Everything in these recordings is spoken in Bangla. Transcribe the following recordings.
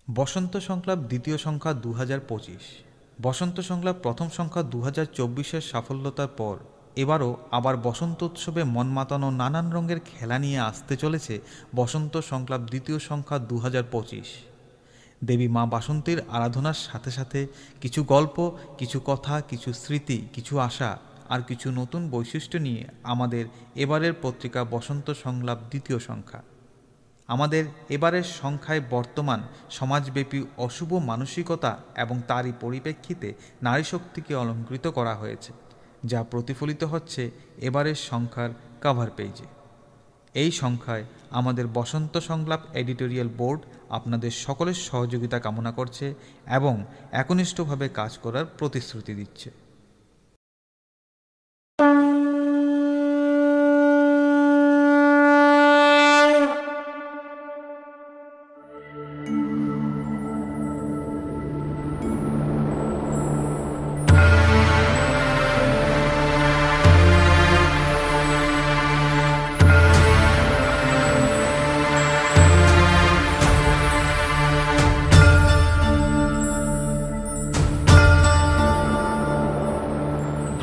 বসন্ত সংলাপ দ্বিতীয় সংখ্যা 2025। বসন্ত সংলাপ প্রথম সংখ্যা 2024-এর সাফল্যতার পর এবারও আবার বসন্ত উৎসবে মন মাতানো নানান রঙের খেলা নিয়ে আসতে চলেছে বসন্ত সংলাপ দ্বিতীয় সংখ্যা 2025। দেবী মা বাসন্তীর আরাধনার সাথে সাথে কিছু গল্প, কিছু কথা, কিছু স্মৃতি, কিছু আশা আর কিছু নতুন বৈশিষ্ট্য নিয়ে আমাদের এবারের পত্রিকা বসন্ত সংলাপ দ্বিতীয় সংখ্যা। আমাদের এবারের সংখ্যায় বর্তমান সমাজব্যাপী অশুভ মানসিকতা এবং তারই পরিপ্রেক্ষিতে নারীশক্তিকে অলঙ্কৃত করা হয়েছে, যা প্রতিফলিত হচ্ছে এবারের সংখ্যার কভার পেজে। এই সংখ্যায় আমাদের বসন্ত সংলাপ এডিটোরিয়াল বোর্ড আপনাদের সকলের সহযোগিতা কামনা করছে এবং একনিষ্ঠভাবে কাজ করার প্রতিশ্রুতি দিচ্ছে।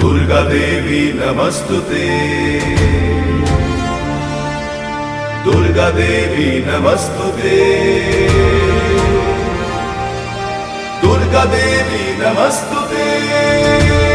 दुर्गा देवी नमस्तुते, दुर्गा देवी नमस्तुते, दुर्गा देवी नमस्तुते।